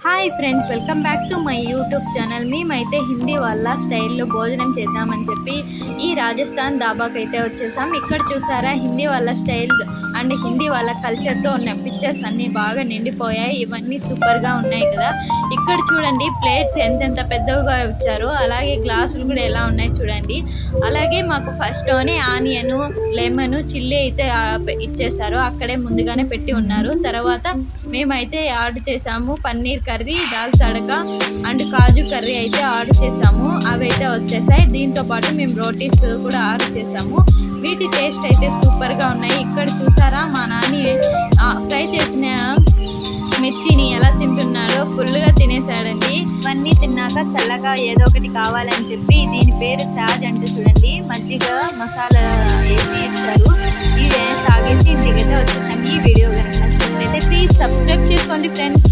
Hi friends, welcome back to my YouTube channel. మేమైతే హిందీ వాళ్ళ స్టైల్లో భోజనం చేద్దామని చెప్పి ఈ రాజస్థాన్ దాబాకి అయితే వచ్చేసాం. ఇక్కడ చూసారా, హిందీ వాళ్ళ స్టైల్ అండ్ హిందీ వాళ్ళ కల్చర్తో ఉన్న పిక్చర్స్ అన్నీ బాగా నిండిపోయాయి. ఇవన్నీ సూపర్గా ఉన్నాయి కదా. ఇక్కడ చూడండి, ప్లేట్స్ ఎంతెంత పెద్దవిగా ఇచ్చారో, అలాగే గ్లాసులు కూడా ఎలా ఉన్నాయి చూడండి. అలాగే మాకు ఫస్ట్లోనే ఆనియను, లెమను, చిల్లీ అయితే ఇచ్చేసారు. అక్కడే ముందుగానే పెట్టి ఉన్నారు. తర్వాత మేమైతే ఆర్డర్ చేసాము పన్నీర్ కర్రీ, దాల్ తడక అండ్ కాజు కర్రీ అయితే ఆర్డర్ చేసాము. అవి అయితే వచ్చేసాయి. దీంతో పాటు మేము రోటీస్ కూడా ఆర్డర్ చేసాము. వీటి టేస్ట్ అయితే సూపర్గా ఉన్నాయి. ఇక్కడ చూసారా, మా నాని ఫ్రై చేసిన మిర్చిని ఎలా తింటున్నాడో ఫుల్గా తినేసాడండి. ఇవన్నీ తిన్నాక చల్లగా ఏదో ఒకటి కావాలని చెప్పి, దీని పేరు సాజ్ అంటే చూడండి, మజ్జిగ మసాలా వేసి ఇచ్చారు. ఇదే తాగేసి ఇంటికైతే వచ్చేసాము. ఈ వీడియో కనుక నచ్చినట్లయితే ప్లీజ్ సబ్స్క్రైబ్ చేసుకోండి ఫ్రెండ్స్.